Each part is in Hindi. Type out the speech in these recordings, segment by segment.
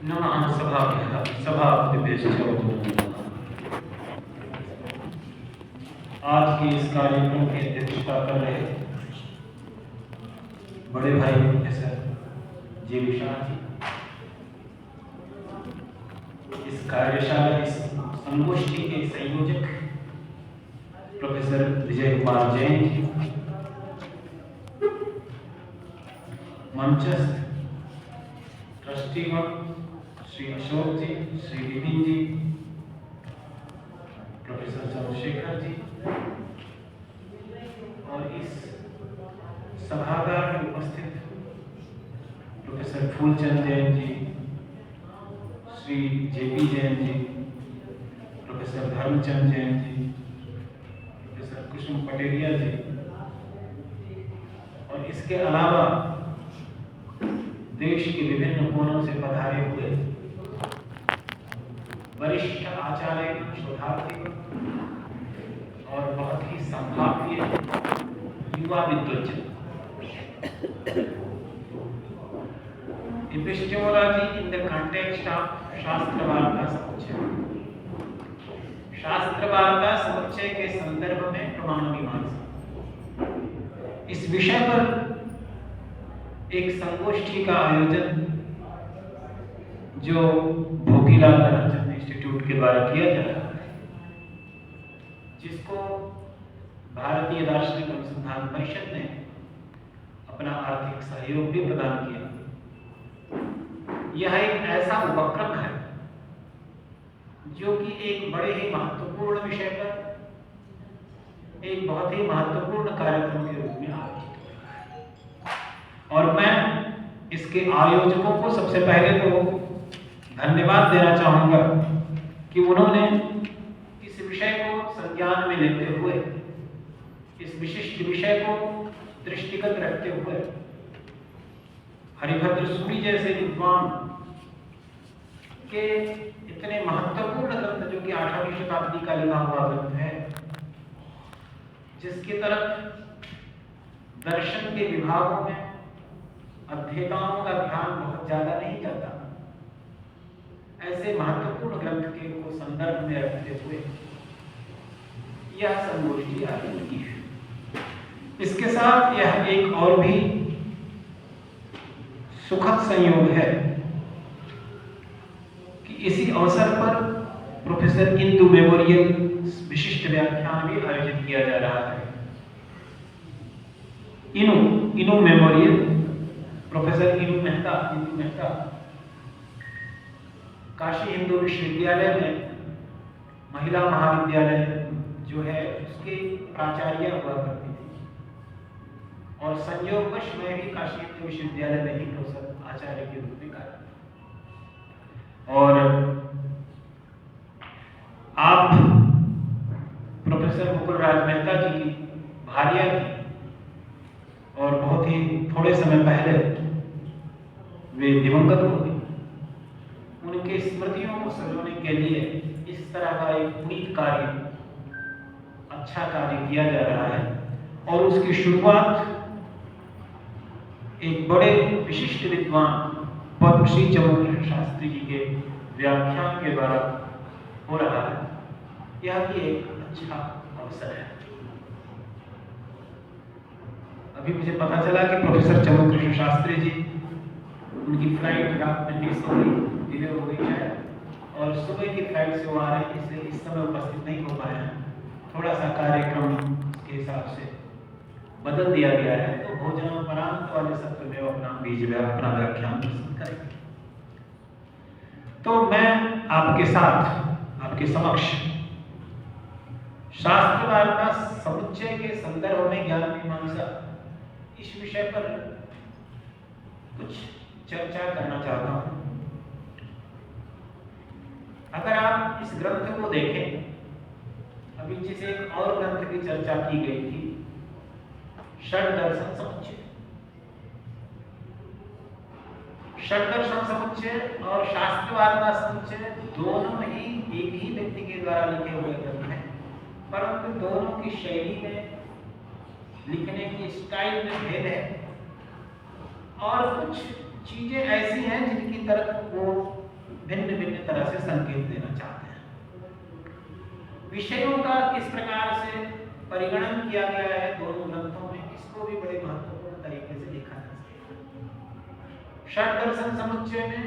नमः सभाभ्यः सभापतिभ्यश्च। आज के इस कार्यक्रम की अध्यक्षता कर रहे बड़े भाई प्रोफेसर जे विशाल जी, इस कार्यशाला इस संगोष्ठी के संयोजक प्रोफेसर विजय कुमार जैन जी, मंचस्थ ट्रस्टीगण श्री अशोक जी, श्री विपिन जी, प्रोफेसर चंद्रशेखर जी और इस सभागार में उपस्थित professor Phoolchand Jain ji, Shri JP Jain ji, professor Dharmchand Jain ji, professor कुसुम पटेरिया जी और इसके अलावा देश के विभिन्न कोनों से पधारे हुए वरिष्ठ आचार्य, शोधार्थी और बहुत ही संभाव्य युवा विद्वज्जन। Epistemology in the context of शास्त्र वार्ता समुच्चय। शास्त्र वार्ता समुच्चय के संदर्भ में प्रमाण मीमांसा, इस विषय पर एक संगोष्ठी का आयोजन जो भोगीलाल करमचंद इंस्टीट्यूट के द्वारा किया जा रहा है, जिसको भारतीय दार्शनिक अनुसंधान परिषद ने अपना आर्थिक सहयोग भी प्रदान किया। यह एक ऐसा उपक्रम है जो कि एक बड़े ही महत्वपूर्ण विषय पर एक बहुत ही महत्वपूर्ण कार्यक्रम के रूप में आयोजित हुआ और मैं इसके आयोजकों को सबसे पहले तो धन्यवाद देना चाहूंगा कि उन्होंने इस विषय को संज्ञान में लेते हुए, इस विशिष्ट विषय को दृष्टिगत रखते हुए हरिभद्र सूरी जैसे विद्वान के इतने महत्वपूर्ण ग्रंथ, जो कि 8वीं शताब्दी का लिखा हुआ ग्रंथ है, जिसकी तरफ दर्शन के विभागों में अध्येताओं का ध्यान बहुत ज्यादा नहीं जाता, ऐसे महत्वपूर्ण ग्रंथ के को संदर्भ में रखते हुए यह संगोष्ठी आयोजित की है। इसके साथ यह एक और भी सुखद संयोग है कि इसी अवसर पर प्रोफेसर इंदु मेमोरियल विशिष्ट व्याख्यान भी आयोजित किया जा रहा है। इनु मेमोरियल, प्रोफेसर इंदु मेहता काशी हिंदू विश्वविद्यालय में महिला महाविद्यालय जो है उसके प्राचार्य हुआ करती थी और संयोगवश मैं भी काशी हिंदू विश्वविद्यालय में ही प्रोफेसर आचार्य के रूप में कार्य और आप प्रोफेसर मुकुल राज मेहता जी की भार्या थी और बहुत ही थोड़े समय पहले वे दिवंगत हो गए। उनके स्मृतियों को सजोने के लिए इस तरह का एक पुनीत कार्य, अच्छा कार्य किया जा रहा है और उसकी शुरुआत एक बड़े विशिष्ट विद्वान पद्मश्री चमोकृष्ण शास्त्री जी के व्याख्यान के द्वारा हो रहा है। यह भी एक अच्छा अवसर है। अभी मुझे पता चला कि प्रोफेसर चमोकृष्ण शास्त्री जी, उनकी फ्लाइट रात में मिस हो गई, डिले हो गई है और सुबह की फ्लाइट से वो आ रहे हैं, इसलिए इस समय उपस्थित नहीं हो पाए हैं। थोड़ा सा कार्यक्रम के हिसाब से बदल दिया गया है, तो भोजनापरांत वाले सत्र में वो अपना व्याख्यान प्रस्तुत करेंगे। तो मैं आपके साथ, आपके समक्ष शास्त्र वार्ता समुच्चय के संदर्भ में ज्ञान मीमांसा इस विषय पर कुछ चर्चा करना चाहता हूं। अगर आप इस ग्रंथ को देखें, अभी जिसे एक और ग्रंथ की चर्चा की गई थी, षड दर्शन समुच्चय, षड दर्शन समुच्चय और शास्त्र वार्ता समुच्चय दोनों ही एक ही व्यक्ति के द्वारा लिखे हुए ग्रंथ हैं, परंतु दोनों की शैली में, लिखने की स्टाइल में भेद है और कुछ चीजें ऐसी हैं जिनकी तरफ वो भिन्न भिन्न तरह से संकेत देना चाहते हैं। विषयों का किस प्रकार से परिगणन किया गया है दोनों ग्रंथों में, इसको भी बड़े महत्वपूर्ण तरीके से देखा जा सकता है। षट दर्शन समुच्चय में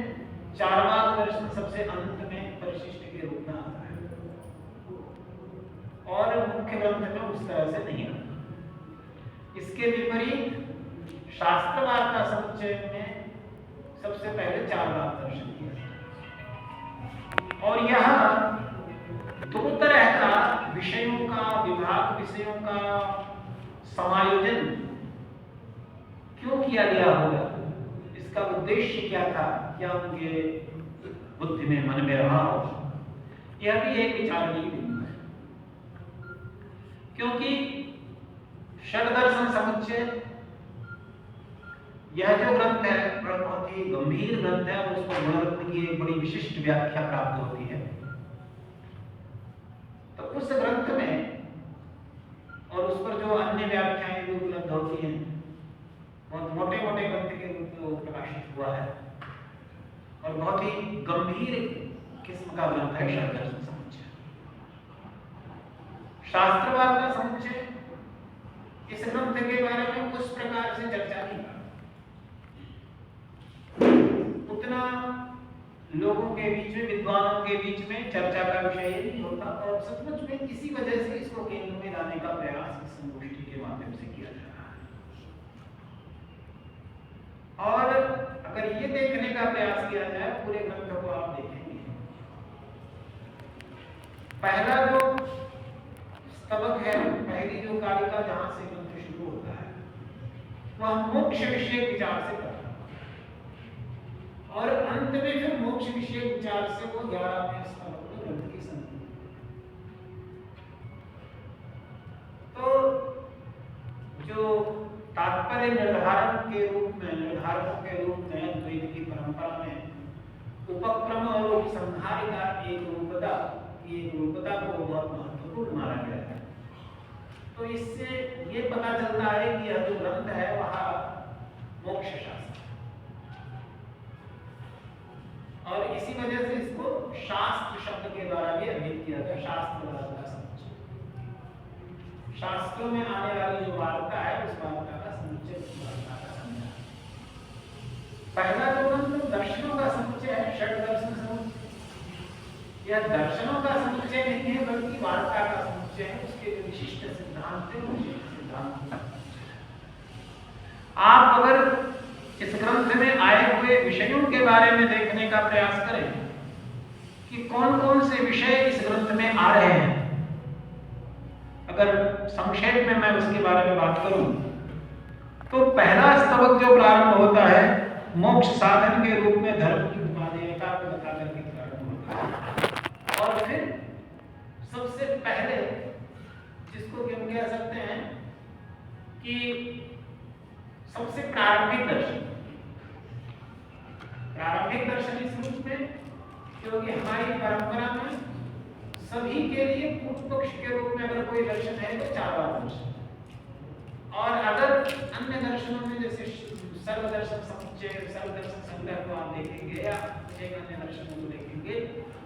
चारवाक दर्शन सबसे अंत में परिशिष्ट के रूप में आता है और मुख्य ग्रंथ में उस तरह से नहीं आता। इसके विपरीत शास्त्रवाद का समुच्चय में सबसे पहले चारवाक दर्शन किया और यह दो तरह का विषयों का विभाग, विषयों का समायोजन क्यों किया गया होगा, इसका उद्देश्य क्या था, क्या उनके बुद्धि में, मन में रहा हो, यह भी एक विचारणीय बिंदु है। क्योंकि षट दर्शन समुच्चय यह जो ग्रंथ है बहुत ही गंभीर ग्रंथ है और उसको गुणरत्न की एक बड़ी विशिष्ट व्याख्या प्राप्त होती है। तो उस ग्रंथ में और उस पर जो अन्य व्याख्याएं भी उपलब्ध होती हैं, बहुत मोटे मोटे ग्रंथ के रूप में प्रकाशित हुआ है और बहुत ही गंभीर किस्म का ग्रंथ है षट दर्शन समुच्चय। शास्त्रवाद का समुच्चय इस ग्रंथ के बारे में उस प्रकार से चर्चा नहीं करता, उतना लोगों के बीच में, विद्वानों के बीच में चर्चा का विषय नहीं होता और सचमुच में इसी वजह से इसको केंद्र में लाने का प्रयास इस संगोष्ठी के माध्यम से किया जा रहा है। और अगर ये देखने का प्रयास किया जाए, पूरे ग्रंथ को आप देखेंगे, पहला जो स्तबक है, पहली जो कारिका जहां से ग्रंथ शुरू होता है, वह मोक्ष विषय विचार से करता है और अंत में फिर मोक्ष विषय विचार से वो 11वें स्तबक में ग्रंथ की संपूर्ण। तो जो तात्पर्य निर्धारक के रूप में, निर्धारकों के रूप में द्वैत की परंपरा में उपक्रम और उपसंहार का एक रूपता को बहुत महत्वपूर्ण माना गया है। तो इससे ये पता चलता है कि यह जो ग्रंथ है वह मोक्ष शास्त्र, और इसी वजह से इसको शास्त्र शब्द के द्वारा भी अभिहित किया गया। शास्त्रवाद का समुच्चय, शास्त्रों में आने वाली जो वार्ता है उस वार्ता का समुच्चय, वार्ता का संज्ञा। पहला जो ग्रंथ दर्शनों का समुच्चय है, षट दर्शन समुच्चय, यह दर्शनों का समुच्चय नहीं है बल्कि वार्ता का समुच्चय है। उसके जो विशिष्ट सिद्धांत है, विशिष्ट सिद्धांत। आप अगर इस ग्रंथ में आए हुए विषयों के बारे में देखने का प्रयास करें कि कौन कौन से विषय इस ग्रंथ में आ रहे हैं, अगर संक्षेप में मैं उसके बारे में बात करूं तो पहला स्तबक जो प्रारंभ होता है मोक्ष साधन के रूप में धर्म की उपादेयता को बता करके प्रारंभ होता है। और फिर सबसे पहले जिसको कि हम कह सकते हैं कि सबसे प्रारंभिक दर्शन इस रूप में, क्योंकि हमारी परंपरा में सभी के लिए पूर्व पक्ष के रूप में अगर कोई दर्शन है तो चारवाक दर्शन, और अगर अन्य दर्शनों में जैसे सर्वदर्शन समुच्चय, सर्वदर्शन संग्रह को आप देखेंगे या एक अन्य दर्शनों को देखेंगे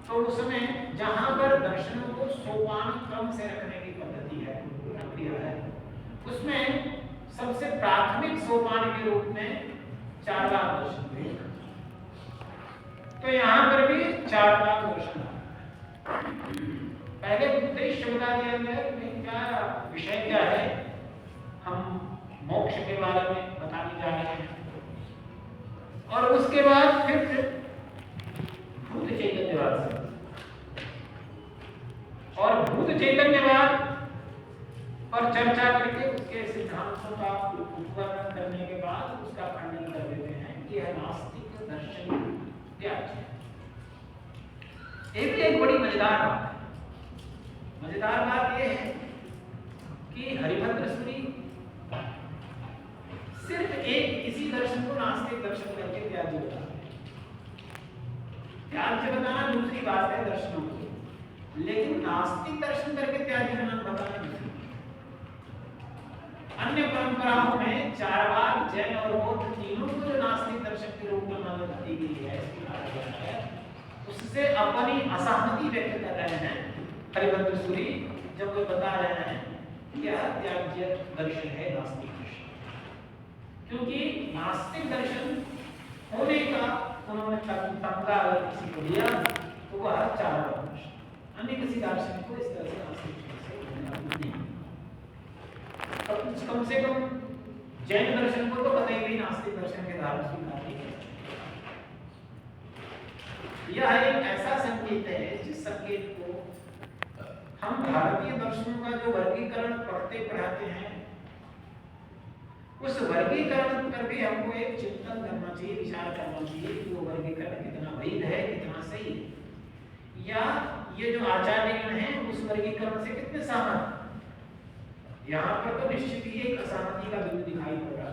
तो उसमें जहां पर दर्शनों को सोपान क्रम से रखने की पद्धति है, प्रक्रिया है, उसमें सबसे प्राथमिक सोपान के रूप में चारवाक दर्शन। तो यहाँ पर भी चारवाक दर्शन पहले उद्देश्य बता दिया गया कि क्या विषय क्या है, हम मोक्ष के बारे में बताने जा रहे हैं, और उसके बाद फिर भूत चैतन्यवाद से, और भूत चैतन्यवाद पर चर्चा करके उसके सिद्धांतों का वर्णन करने के बाद उसका खंडन कर देते हैं कि यह नास्तिक दर्शन त्याज्य है। ये भी एक बड़ी मजेदार बात है। मजेदार बात यह है कि हरिभद्र सूरी सिर्फ एक इसी दर्शन को नास्तिक दर्शन करके त्याज्य बताते हैं। त्याज्य बताना दूसरी बात है दर्शनों की, लेकिन नास्तिक दर्शन करके त्याज्य बताना दूसरी। अन्य परंपराओं में चारवाक, जैन और बौद्ध तीनों को जो नास्तिक दर्शन के रूप में मान्यता दी गई है, इसकी कहा गया है उससे अपनी असहमति व्यक्त कर रहे हैं हरिभद्र सूरी, जब वे बता रहे हैं कि यह त्याज्य दर्शन है नास्तिक दर्शन। क्योंकि नास्तिक दर्शन होने का उन्होंने तमगा अगर किसी को दिया तो वह चार दर्शन, अन्य किसी दार्शनिक को इस तरह से नास्तिक नहीं। कम से कम जैन दर्शन को तो कतई भी नास्तिक दर्शन के द्वारा स्वीकार नहीं किया। यह एक ऐसा संकेत है जिस संकेत को हम भारतीय दर्शनों का जो वर्गीकरण पढ़ते पढ़ाते हैं, उस वर्गीकरण पर भी हमको एक चिंतन करना चाहिए, विचार करना चाहिए कि वो वर्गीकरण कितना वैध है, कितना सही है, या ये जो आचार्यगण हैं उस वर्गीकरण से कितने सहमत। यहाँ पर तो निश्चित ही एक असहमति का बिंदु दिखाई पड़ रहा है।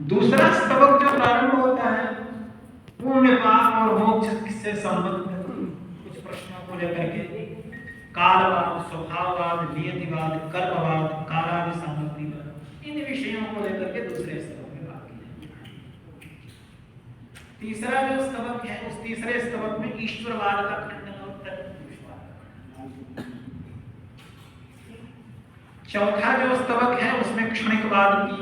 दूसरा स्तवक जो प्रारंभ होता है वो निर्वाण और मोक्ष से संबंधित कुछ प्रश्नों को लेकर के कालवाद, स्वभाववाद, नियतिवाद, कर्मवाद, कालादि सामग्रीवाद, इन विषयों को लेकर के दूसरे स्तवक में बात की जाएगी। तीसरा जो स्तवक है उस तीसरे स्तवक में ईश्वरवाद का खंडन और प्रत्युषवाद। चौथा जो स्तवक है उसमें क्षणिकवाद की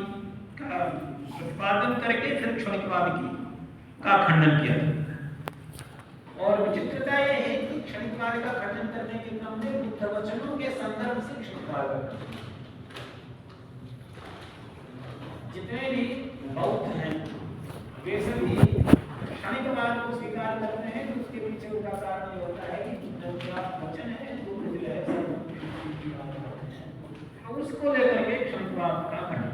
प्रतिपादन करके फिर क्षणिकवाद की का खंडन किया। और विचित्रता यह है कि क्षणिकवाद का खंडन करने के क्रम में बुद्ध वचनों के संदर्भ से क्षणिकवाद का, जितने भी बौद्ध हैं वे सभी क्षणिकवाद को स्वीकार करते हैं। उसके पीछे उनका कारण ये होता है कि बुद्ध वचन है जो है उसको लेकर के क्षणिकवाद का खंडन,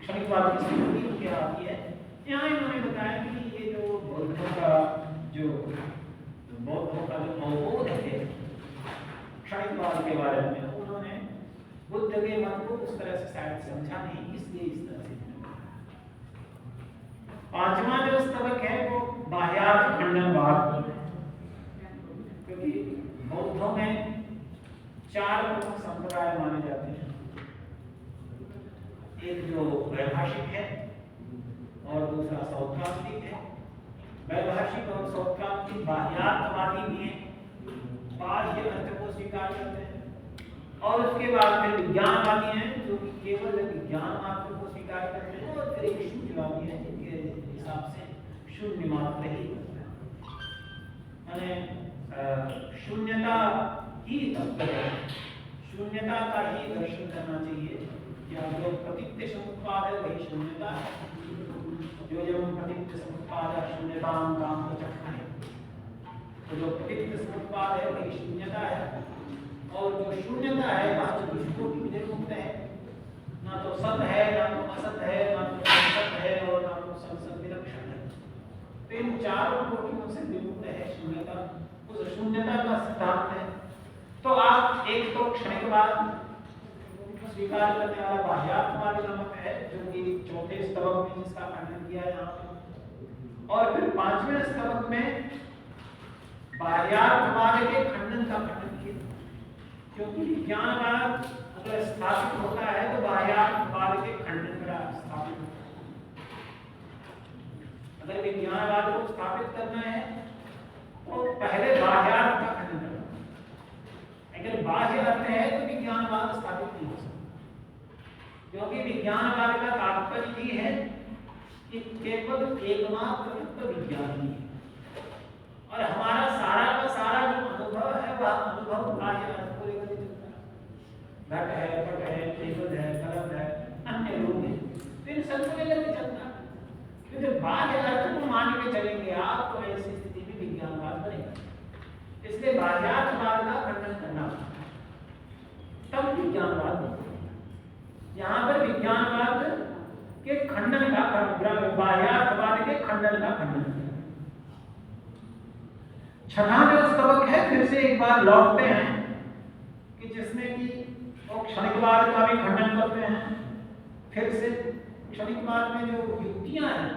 क्षणिकवाद की स्वीकृति क्या आती है। यहाँ इन्होंने बताया कि ये जो बौद्धों का जो अवबोध है क्षणिकवाद के बारे में, उन्होंने बुद्ध के मत को उस तरह से शायद समझा नहीं, इसलिए इस तरह से। पांचवा जो स्तवक है वो बाह्यार्थ खंडनवाद, क्योंकि बौद्धों में चार प्रमुख संप्रदाय माने जाते हैं। एक जो वैभाषिक है और दूसरा सौत्रांतिक है। वैभाषिक और सौत्रांतिक बाह्यार्थवादी भी हैं, बाह्य अर्थ को स्वीकार करते हैं। और उसके बाद फिर विज्ञानवादी हैं जो कि केवल विज्ञान मात्र को स्वीकार करते हैं। और फिर एक शून्यवादी हैं जिनके हिसाब से शून्य मात्र ही माने शून्यता ही तत्व है, शून्यता का ही दर्शन करना चाहिए। या जो प्रतित्य समुत्पाद है वही शून्यता है। जो प्रतित्य समुत्पाद है शून्यतां काम चक्र, तो जो प्रतित्य समुत्पाद है वही शून्यता है। और जो शून्यता है वह चतुष्कोटि निर्मुक्त है, ना तो सत है, ना तो असत है, ना तो असत है और ना तो संसद विलक्षण है। तो इन चारों कोटियों से विमुक्त है शून्यता। उस शून्यता का सिद्धांत है। तो आप एक तो क्षणिकवाद स्वीकार करने वाला बाह्यार्थवाद नामक है जो कि चौथे स्तवक में जिसका खंडन किया यहाँ पे, और फिर पांचवें स्तवक में बाह्यार्थवाद के खंडन का खंडन किया। क्योंकि विज्ञानवाद अगर स्थापित होता है तो बाह्यार्थवाद के खंडन पर स्थापित होता है। अगर विज्ञानवाद को स्थापित करना है तो पहले बाह्यार्थ का खंडन करना। अगर बाह्य अर्थ है तो विज्ञानवाद स्थापित नहीं हो सकता, क्योंकि विज्ञानवाद का तात्पर्य ही है कि केवल एकमात्र विज्ञान ही है। और हमारा सारा का सारा जो अनुभव है वह अनुभव बाह्य अर्थ को लेकर चलता है। घट है, पट है, टेबल है, कलम है, अन्य लोग हैं, फिर सबको लेकर चलता है। क्योंकि बाह्य अर्थ को मान के चलेंगे आप तो ऐसी स्थिति में विज्ञानवाद बनेगा। इसलिए बाह्यार्थवाद का खंडन करना तब विज्ञानवाद बनेगा। यहाँ पर विज्ञानवाद के खंडन का बाह्यार्थवाद के खंडन का खंडन। छठा जो स्तवक है फिर से एक बार लौटते हैं कि जिसमें कि वो क्षणिकवाद का भी खंडन करते हैं। फिर से क्षणिकवाद में जो युक्तियां हैं,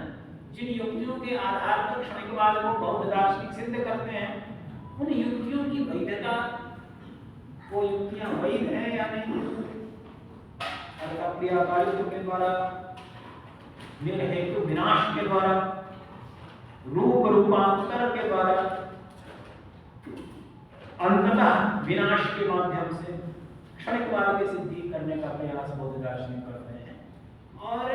जिन युक्तियों के आधार पर क्षणिकवाद को बौद्ध दार्शनिक सिद्ध करते हैं, उन युक्तियों की वैधता, वो युक्तियां वैध हैं या नहीं, अर्थात क्रियाकारित्व के द्वारा, निर्हेतु विनाश के द्वारा, रूप रूपांतर के द्वारा अंततः विनाश के माध्यम से क्षणिकवाद की सिद्धि करने का प्रयास बौद्ध दार्शनिक करते हैं। और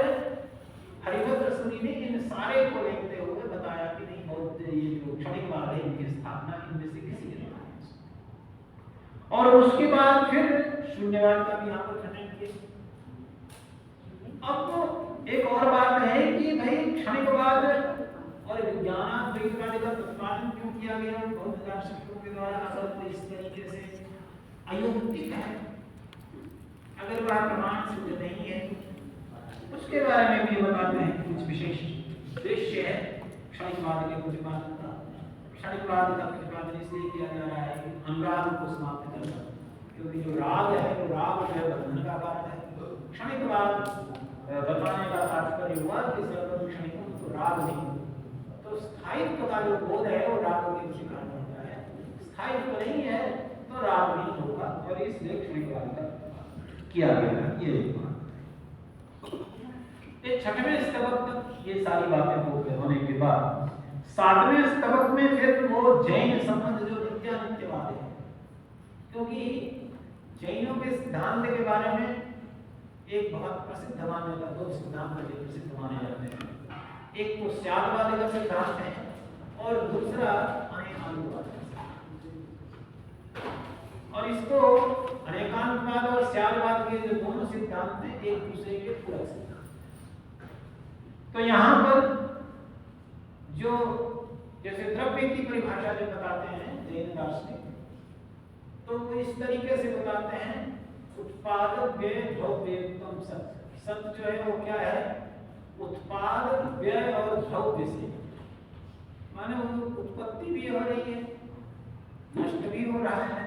हरिभद्र सूरि ने इन सारे को देखते हुए बताया कि नहीं, बौद्ध ये जो क्षणिकवाद है इनकी स्थापना इनमें से किसी ने नहीं। और उसके बाद फिर शून्यवाद का भी यहाँ पर खंडन किया। अब तो एक और बात है कि भाई क्षणिकवाद और विज्ञानवाद का प्रतिपादन क्यों किया गया बौद्ध दार्शनिकों के द्वारा, असल तो इस तरीके से अयुक्तिक है, अगर वह प्रमाण सिद्ध नहीं है। उसके बारे में भी बताते हैं कुछ विशेष दृश्य है क्षणिकवाद के प्रतिपादन का। क्षणिकवाद का प्रतिपादन इसलिए किया जा रहा है कि अनुराग को समाप्त करना, क्योंकि जो राग है वो राग जो है बंधन का कारण है। क्षणिकवाद बताने का तात्पर्य हुआ कि सर्व क्षणिकों को राग नहीं, तो स्थायित्व का जो बोध है वो राग के शिकार होता है। स्थायित्व नहीं है तो राग नहीं होगा, और इसलिए क्षणिकवाद का किया गया। ये छठवें स्तबक तक ये सारी बातें होने के बाद सातवें स्तबक में फिर वो जैन संबंध जो नित्यानित्यवाद है, क्योंकि जैनों के सिद्धांत के बारे में एक बहुत प्रसिद्ध माने जाता, दो सिद्धांत प्रसिद्ध माने जाते हैं। एक तो स्यादवाद का सिद्धांत है और दूसरा अनेकांतवाद। और इसको अनेकांतवाद और स्यादवाद के जो दोनों सिद्धांत हैं एक दूसरे के पूरक सिद्धांत। तो यहाँ पर जो जैसे द्रव्य की परिभाषा जो बताते हैं जैन दार्शनिक, तो वो इस तरीके से बताते हैं उत्पाद व्यय द्रव्यतम सत्य। सत्य जो है वो क्या है, उत्पाद व्यय और द्रव्य से, माने वो उत्पत्ति भी हो रही है, नष्ट भी हो रहा है,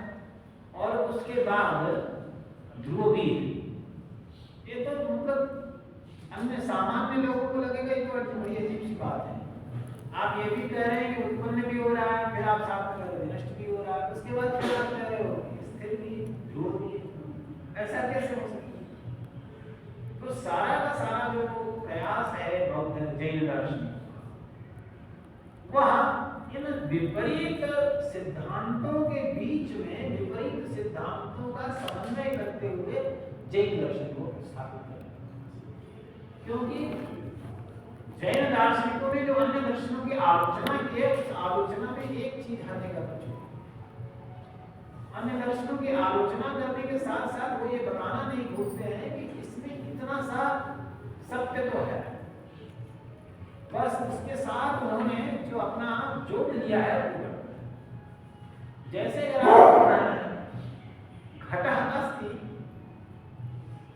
और उसके बाद ध्रुव भी है। ये तो मतलब अन्य सामान्य लोगों को लगेगा ये तो बड़ी अजीब सी बात है। आप ये भी कह रहे हैं कि उत्पन्न भी हो रहा है, फिर आप साथ में कह रहे नष्ट भी हो रहा है, उसके बाद फिर आप कह रहे हो स्थिर भी ध्रुव भी, ऐसा कैसे हो सकता है? तो सारा का सारा जो प्रयास है बौद्ध जैन दर्शन, वह इन विपरीत सिद्धांतों के बीच में विपरीत सिद्धांतों का समन्वय करते हुए जैन दर्शन को स्थापित करते हैं। क्योंकि जैन दार्शनिकों ने जो अन्य दर्शनों की आलोचना की है, उस आलोचना में एक चीज हर जगह पर अन्य दर्शनों की आलोचना करने के साथ साथ वो ये बताना नहीं भूलते हैं कि इसमें इतना सा सत्य तो है, बस उसके साथ उन्होंने जो अपना जोड़ लिया है वो, जैसे घटः अस्ति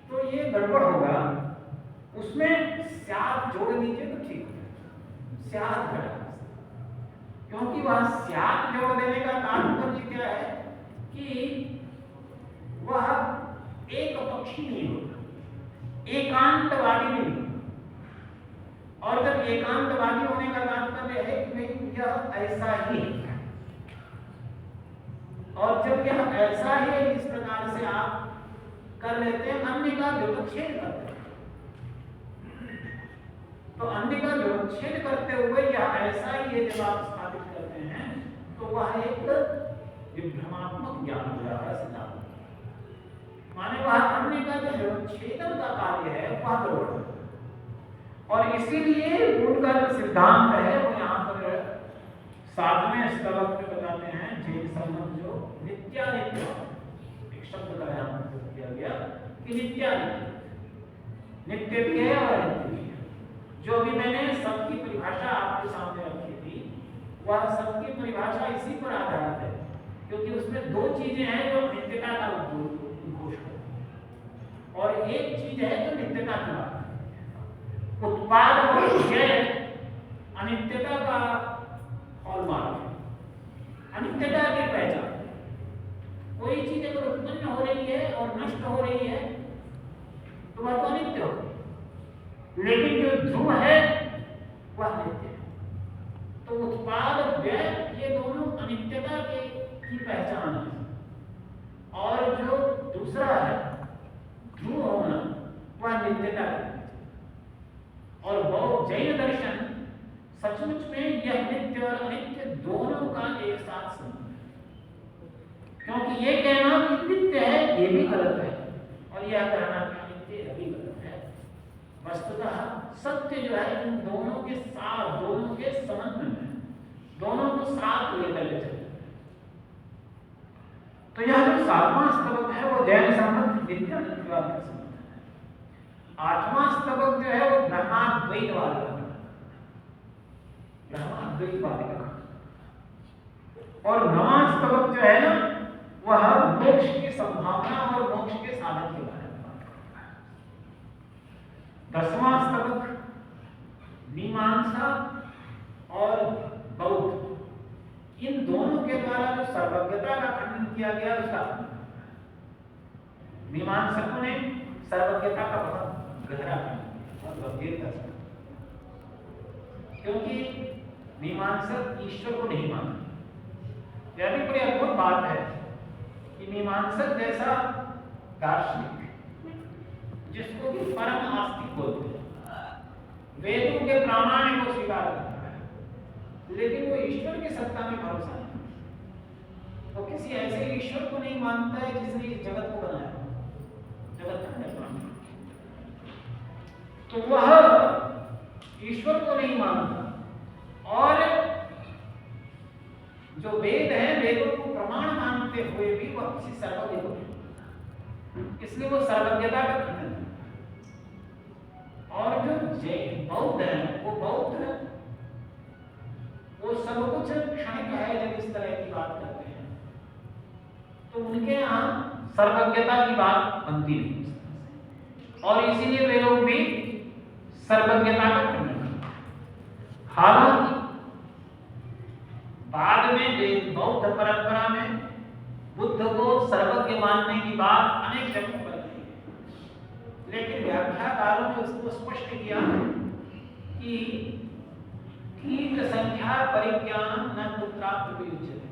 तो ये गड़बड़ होगा, उसमें स्यात् जोड़ लीजिए तो ठीक है, स्यात् घटः, क्योंकि वह स्यात् जोड़ देने का तात्पर्य क्या है कि वह एक पक्षी नहीं होता, एकांतवादी नहीं होता। और जब एकांतवादी होने का तात्पर्य है कि यह ऐसा ही है, और जब यह ऐसा ही है इस प्रकार से आप कर लेते हैं, अन्य का व्यवच्छेद करते हैं, तो अन्य का व्यवच्छेद करते हुए यह ऐसा ही है जब आप स्थापित करते हैं, तो वह एक विभ्रमात्मक ज्ञान हो जाता है सिद्धांत, माने वह अन्य का जो व्यवच्छेदन का कार्य है वह गड़बड़ है। और इसीलिए उनका जो सिद्धांत है वो यहाँ पर सातवें स्तबक में बताते हैं जैन संबंध जो नित्यानित्य, एक शब्द का यहाँ पर किया गया कि नित्यानित्य, नित्य भी है और अनित्य भी है। जो भी मैंने सबकी परिभाषा आपके सामने रखी थी, वह सबकी परिभाषा इसी पर आधारित है, क्योंकि उसमें दो चीजें हैं जो नित्यता का उद्घोष है, और एक चीज है जो नित्यता की बात है। उत्पाद और व्यय अनित्यता का हॉलमार्क है, अनित्यता की पहचान। कोई चीज अगर उत्पन्न हो रही है और नष्ट हो रही है तो वह तो अनित्य हो, लेकिन जो ध्रुव है वह नित्य है। तो उत्पाद व्यय ये दोनों अनित्यता की पहचान है, और जो दूसरा है ध्रुव होना वह नित्यता है। और वो जैन दर्शन सचमुच में यह नित्य और अनित्य दोनों का एक साथ संबंध है। क्योंकि ये कहना कि नित्य है ये भी गलत है और यह कहना कि अनित्य है भी गलत है। वस्तुतः सत्य जो है इन दोनों के साथ, दोनों के संबंध में, दोनों को साथ लेकर के चलते हैं। तो यह जो 7वां स्तबक है वो जैन संबंध नित्य नित्यवाद का संबंध है। 8वां स्तबक जो है वो ब्रह्माद्वैतवाद का, ब्रह्माद्वैतवाद का। और 9वां स्तबक जो है ना वह मोक्ष की संभावना और मोक्ष के साधन के बारे में बात करता है। 10वां स्तबक मीमांसा और बौद्ध, इन दोनों के द्वारा जो सर्वज्ञता का खंडन किया गया उसका, मीमांसकों ने सर्वज्ञता का बहुत गहरा खंडन और गंभीरता से, क्योंकि मीमांसक ईश्वर को नहीं मानते। यह भी बड़ी अद्भुत बात है कि मीमांसक जैसा दार्शनिक जिसको कि परम आस्तिक बोलते हैं, वेदों के प्रामाण्य को स्वीकार करता है, लेकिन वो ईश्वर की सत्ता में भरोसा नहीं। वो किसी ऐसे ईश्वर को नहीं मानता है जिसने इस जगत को बनाया, जगत का निर्माण। तो वह ईश्वर को नहीं मानता और जो वेद है वेदों को प्रमाण मानते हुए भी वह किसी सर्वज्ञ को नहीं मानता, इसलिए वो सर्वज्ञता का खंडन है। और जो जैन बौद्ध है वो बौद्ध है, वो सब कुछ क्षणिक है। जब इस तरह की बात करते हैं तो उनके यहाँ सर्वज्ञता की बात बनती नहीं और इसीलिए वे लोग भी सर्वज्ञता का खंडन करते हैं। हालांकि बाद में बौद्ध परंपरा में बुद्ध को सर्वज्ञ मानने की बात अनेक जगहों पर की है, लेकिन व्याख्याकारों ने उसको स्पष्ट किया कि कीट संख्या परिज्ञान न पुत्राप्त वियुज्यते।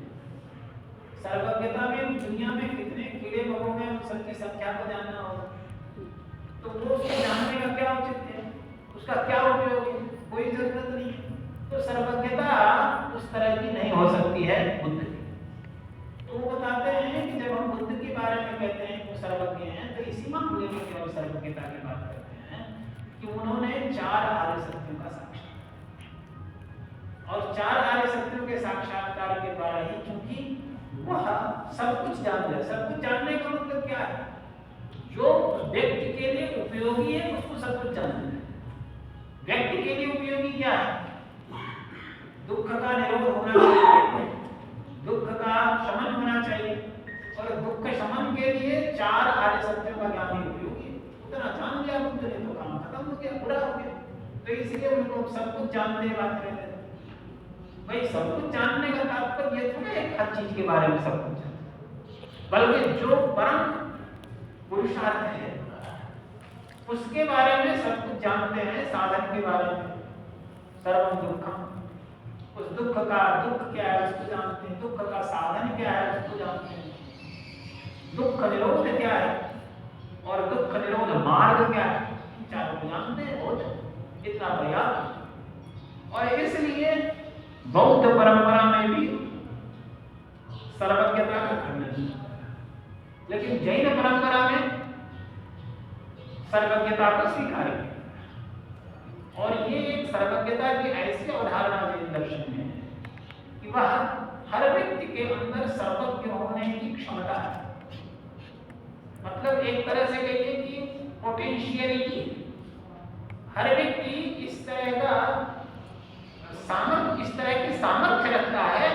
सर्वज्ञता में दुनिया में कितने कीड़े मकोड़े हैं उन सबकी संख्या को जानना होगा, तो वो उसको जानने का क्या औचित्य है, उसका क्या उपयोग है, कोई जरूरत नहीं है। तो सर्वज्ञता उस तरह की नहीं हो सकती है बुद्ध की। तो वो बताते हैं कि जब हम बुद्ध के बारे में कहते हैं कि वो सर्वज्ञ हैं तो इसी मामले में केवल सर्वज्ञता की बात करते हैं कि उन्होंने 4 आर्य सत्यों का साक्षात्कार, और 4 आर्य सत्यों के साक्षात्कार के द्वारा ही, क्योंकि वह सब कुछ जान लिया। सब कुछ जानने का मतलब क्या है, जो व्यक्ति के लिए उपयोगी है उसको सब कुछ जानना है। व्यक्ति के लिए उपयोगी क्या है, दुख का निरोध होना चाहिए, दुख का शमन होना चाहिए, और दुख के शमन के लिए 4 आर्य सत्यों का ज्ञान ही उपयोगी है। उतना जान लिया बुद्ध ने तो काम खत्म हो गया, पूरा हो गया। तो इसलिए उन लोग सब कुछ जानते बात रहते थे। भाई सब कुछ जानने का तात्पर्य ये थोड़ा है हर चीज के बारे में सब कुछ जानना, बल्कि जो परम पुरुषार्थ है उसके बारे में सब कुछ जानते हैं। साधन के बारे में सर्वं दुःखम, उस दुख का दुख क्या है उसको जानते हैं, दुख का साधन क्या है उसको जानते हैं, दुख निरोध क्या है और दुख निरोध मार्ग क्या है, चारों को जानते हैं। बहुत इतना पर्याप्त। और इसलिए बौद्ध परंपरा में भी सर्वज्ञता का खंडन है, लेकिन जैन परंपरा में सर्वज्ञता को स्वीकार किया। और ये एक सर्वज्ञता की ऐसी अवधारणा जैन दर्शन में है कि वह हर व्यक्ति के अंदर सर्वज्ञ होने की क्षमता है। मतलब एक तरह से कहिए कि पोटेंशियलिटी, हर व्यक्ति इस तरह का सामर्थ्य, इस तरह की सामर्थ्य रखता है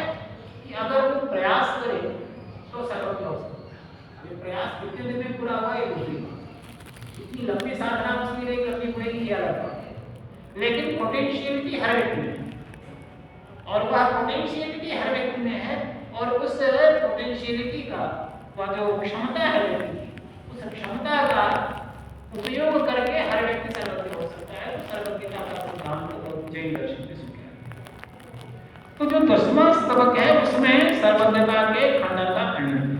कि अगर वो प्रयास करे तो सर्वज्ञ हो सकता है। ये प्रयास कितने दिन में पूरा हुआ है दूसरी बात, इतनी लंबी साधना उसके लिए करनी पड़ेगी किया जाता है, लेकिन पोटेंशियलिटी हर व्यक्ति में है, और वह पोटेंशियलिटी हर व्यक्ति में है, और उस पोटेंशियलिटी का वह जो क्षमता है व्यक्ति की, उस क्षमता का उपयोग करके हर व्यक्ति सर्वज्ञ हो सकता है। सर्वज्ञता का सिद्धांत जैन दर्शन में स्वीकार किया। तो जो 10वां स्तबक है उसमें सर्वज्ञता के खंडन का खंडन,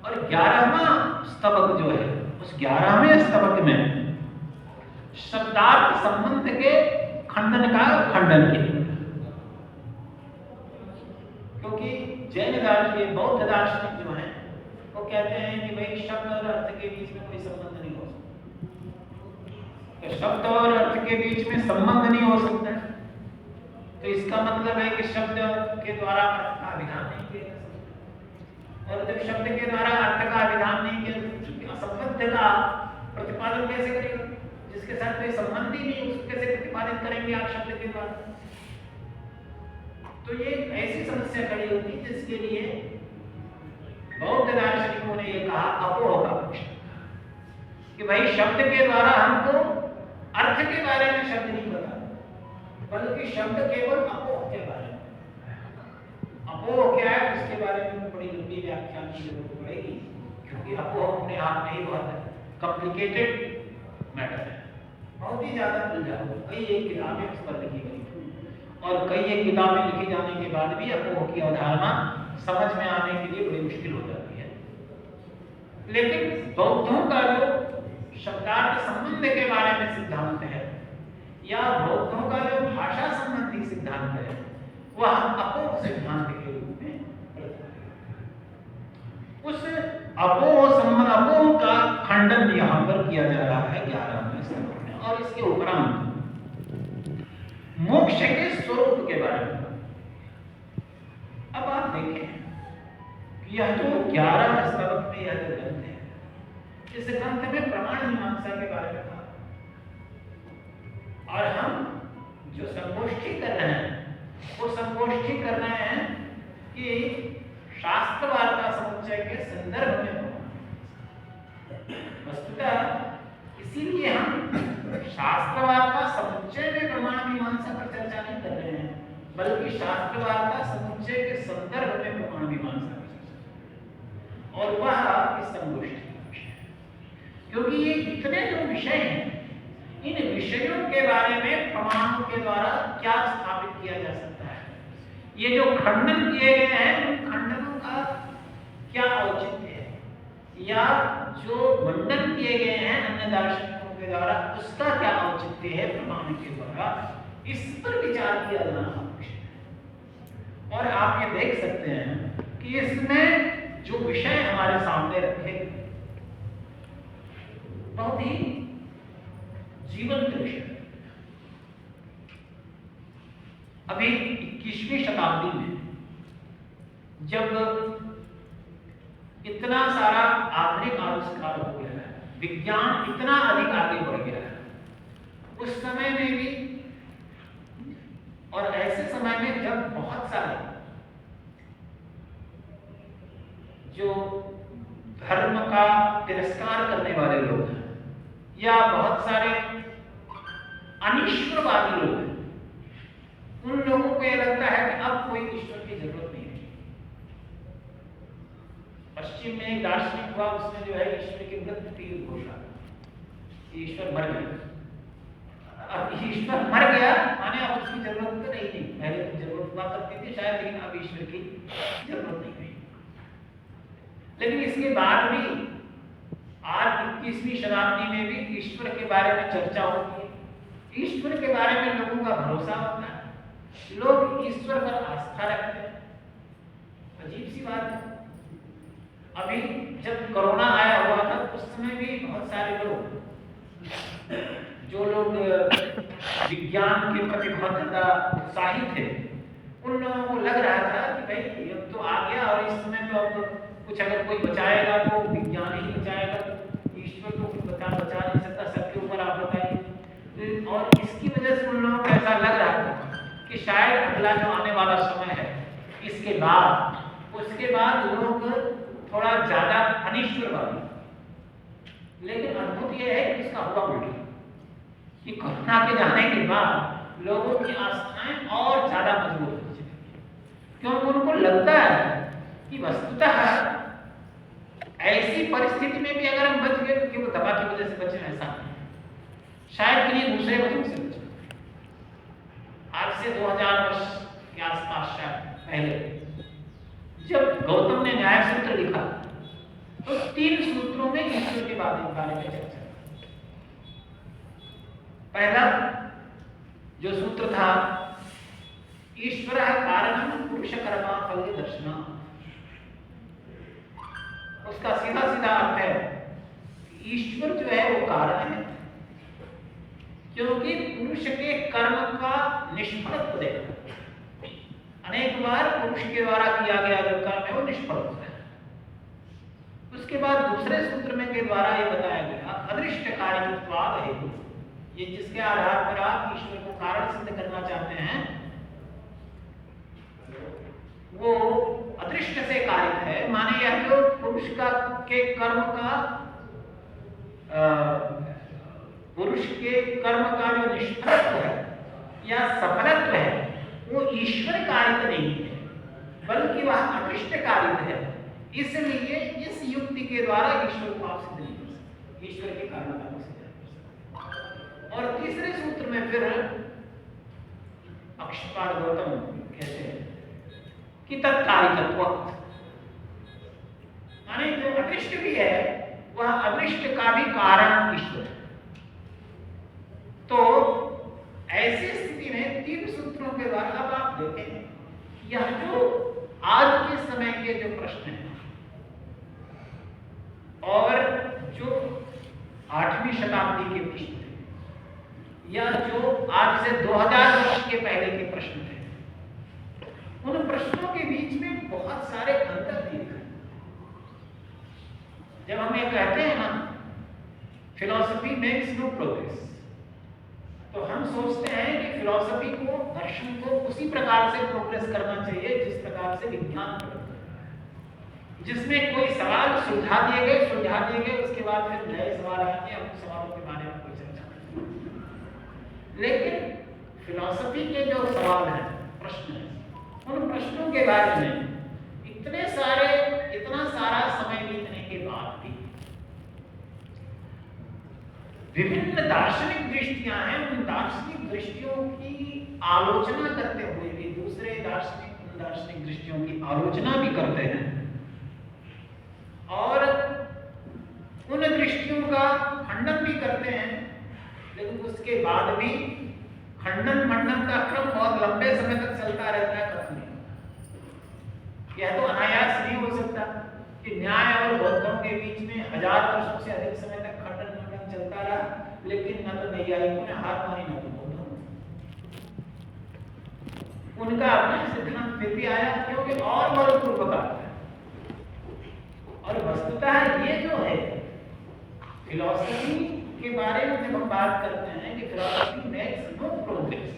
और 11वां स्तबक जो है उस 11वें स्तबक में शब्दार्थ संबंध के खंडन का खंडन किया, क्योंकि जैन दार्शनिक बौद्ध दार्शनिक जो हैं वो कहते हैं कि भाई शब्द और अर्थ के बीच में कोई संबंध नहीं हो सकता। शब्द और अर्थ के बीच में संबंध नहीं हो सकता, तो इसका मतलब है कि शब्द के द्वारा अर्थ का विधान नहीं किया जा सकता, और जब शब्द के द्वारा अर्थ का विधान नहीं किया, असंबद्ध का प्रतिपादन कैसे करेगा? जिसके साथ कोई संबंध ही नहीं, उसको कैसे प्रतिपादित करेंगे आप शब्द के द्वारा? तो ये ऐसी समस्या खड़ी होती है जिसके लिए बौद्ध दार्शनिकों ने ये कहा अपोह का पक्ष, कि भाई शब्द के द्वारा हमको अर्थ के बारे में शब्द नहीं बता, बल्कि शब्द केवल अपोह के बारे में। अपोह क्या है उसके बारे में बड़ी लंबी व्याख्यान की जरूरत पड़ेगी, क्योंकि अपोह अपने आप में ही बहुत कॉम्प्लिकेटेड मैटर है, बहुत ही ज्यादा उलझा हुआ। कई एक किताबें उस पर लिखी गई और कई एक किताबें लिखी जाने के बाद भी अपोह की अवधारणा समझ में आने के लिए बड़ी मुश्किल हो जाती है। लेकिन बौद्धों का जो शब्दार्थ संबंध के बारे में सिद्धांत है, या बौद्धों का जो भाषा संबंधी सिद्धांत है, वह अपोह सिद्धांत के रूप में उस अपोह का खंडन यहाँ पर किया जा रहा है 11वें श्लोक में। और इसके उपरांत मोक्ष के स्वरूप के बारे में अब आप देखें कि यह जो 11वें श्लोक में यह जो ग्रंथ है, इस ग्रंथ में प्रमाण मीमांसा के बारे में कहा, और हम जो संगोष्ठी कर रहे हैं वो संगोष्ठी कर रहे हैं कि शास्त्र वार्ता समुच्चय के संदर्भ में। वस्तुतः इसीलिए हम शास्त्र वार्ता समुच्चय में प्रमाण मीमांसा पर चर्चा नहीं कर रहे हैं, बल्कि शास्त्र वार्ता समुच्चय के संदर्भ में प्रमाण मीमांसा की चर्चा, और वह इस संगोष्ठी का विषय है। क्योंकि ये इतने जो विषय हैं, इन विषयों के बारे में प्रमाणों के द्वारा क्या स्थापित किया जा सकता है, ये जो खंडन किए गए हैं उन खंडनों का क्या औचित्य है, या जो मंडन किए गए हैं अन्य दार्शनिकों के द्वारा उसका क्या औचित्य है प्रमाण के द्वारा, इस पर विचार किया जाना आवश्यक है। और आप ये देख सकते हैं कि इसमें जो विषय हमारे सामने रखे बहुत ही जीवंत विषय। अभी 21वीं शताब्दी में जब इतना सारा आधुनिक आविष्कार हो गया है, विज्ञान इतना अधिक आगे बढ़ गया है, उस समय में भी, और ऐसे समय में जब बहुत सारे जो धर्म का तिरस्कार करने वाले लोग हैं, या बहुत सारे अनिश्वरवादी लोग हैं, उन लोगों को यह लगता है कि अब कोई ईश्वर की जरूरत नहीं है। पश्चिम में एक दार्शनिक हुआ, उसने जो है ईश्वर की मृत्यु की घोषणा, ईश्वर मर गया। अब ईश्वर मर गया माने अब उसकी जरूरत तो नहीं थी, पहले तो जरूरत हुआ करती थी शायद, लेकिन अब ईश्वर की जरूरत नहीं हुई। लेकिन इसके बाद भी आज 21वीं शताब्दी में भी ईश्वर के बारे में चर्चा होती है, ईश्वर के बारे में लोगों का भरोसा होता है, लोग ईश्वर पर आस्था रखते हैं। अजीब सी बात है, अभी जब कोरोना आया हुआ था उस समय भी बहुत सारे लोग, जो लोग विज्ञान के प्रति बहुत ज्यादा उत्साहित थे, उन लोगों को लग रहा था कि भाई अब तो आ गया और इस समय तो अब कुछ अगर कोई बचाएगा तो विज्ञान ही बचाएगा, ईश्वर को कुछ बचा नहीं सकता, सबके ऊपर आप बताइए। और इसकी वजह से उन लोगों को ऐसा लग रहा था कि शायद अगला जो आने वाला समय है, इसके बाद उसके बाद लोग थोड़ा ज्यादा अनिश्वरवादी। लेकिन अद्भुत यह है कि इसका हुआ उल्टा, कि कोरोना के जाने के बाद लोगों की आस्थाएं और ज्यादा मजबूत हो चुकी है, क्योंकि उनको लगता है कि वस्तुतः ऐसी परिस्थिति में भी अगर हम बच गए तो केवल दवा की वजह से बचे, ऐसा नहीं, शायद किसी दूसरे वजह से बचे। आज से 2000 वर्ष के आसपास शायद पहले जब गौतम ने न्याय सूत्र लिखा तो 3 सूत्रों में ईश्वर के बारे में चर्चा। पहला जो सूत्र था ईश्वर कारणम पुरुष कर्मा फल दर्शना, उसका सीधा सीधा अर्थ है ईश्वर जो है वो कारण है क्योंकि पुरुष के कर्म का निष्फलत्व देखा। अनेक बार पुरुष के द्वारा किया गया जो कर्म है वो निष्फल होता है। उसके बाद दूसरे सूत्र में के द्वारा ये बताया गया अदृष्ट कार्यत्वाद हेतु, ये जिसके आधार पर आप ईश्वर को कारण सिद्ध करना चाहते हैं वो अदृष्ट से कारित है। माने यह जो पुरुष का के कर्म का पुरुष के कर्म का जो निष्फलत्व है या सफलत्व है वो ईश्वर कारित नहीं है बल्कि वह अदृष्ट कारित है। इसलिए इस युक्ति के द्वारा ईश्वर को आप सिद्ध नहीं कर सकते, ईश्वर के कारण का सिद्ध नहीं कर सकते। और तीसरे सूत्र में फिर अक्षपाल गौतम कहते हैं कि तत्कारिकत्व, माने जो अदृष्ट भी है वह अदृष्ट का भी कारण ईश्वर है। तो ऐसी स्थिति में तीन सूत्रों के द्वारा अब आप देखें यह जो आज के समय के जो प्रश्न हैं और जो 8वीं शताब्दी के प्रश्न थे या जो आज से 2000 वर्ष के पहले के प्रश्न थे, उन प्रश्नों के बीच में बहुत सारे अंतर दिख रहे। जब हम ये कहते हैं ना फिलॉसफी मेक्स नो प्रोग्रेस, तो हम सोचते हैं कि फिलॉसफी को, दर्शन को उसी प्रकार से प्रोग्रेस करना चाहिए जिस प्रकार से विज्ञान करता है, जिसमें कोई सवाल सुलझा दिए गए, उसके बाद फिर नए सवाल आते हैं, उन सवालों के बारे में कोई चर्चा नहीं। लेकिन फिलॉसफी के जो सवाल हैं, प्रश्न हैं, उन प्रश्नों के बारे में इतना सारा समय बीतने के बाद भी विभिन्न दार्शनिक दृष्टियां हैं। उन दार्शनिक दृष्टियों की आलोचना करते हुए भी दूसरे दार्शनिक उन दार्शनिक दृष्टियों की आलोचना भी करते हैं और उन दृष्टियों का खंडन भी करते हैं। लेकिन उसके बाद भी खंडन मंडन का क्रम बहुत लंबे समय तक चलता रहता है। यह तो अनायास नहीं हो सकता कि न्याय और बौद्धों के बीच में 1000 वर्षों से अधिक समय तक खंडन मंडन चलता रहा, लेकिन न तो नैयायिकों ने हार मानी न तो बौद्धों ने। उनका अपना सिद्धांत फिर भी आया क्योंकि और बलपूर्वक आता है। और वस्तुतः ये जो है फिलॉसफी के बारे में जब हम बात करते हैं कि फिलॉसफी मेक्स नो प्रोग्रेस,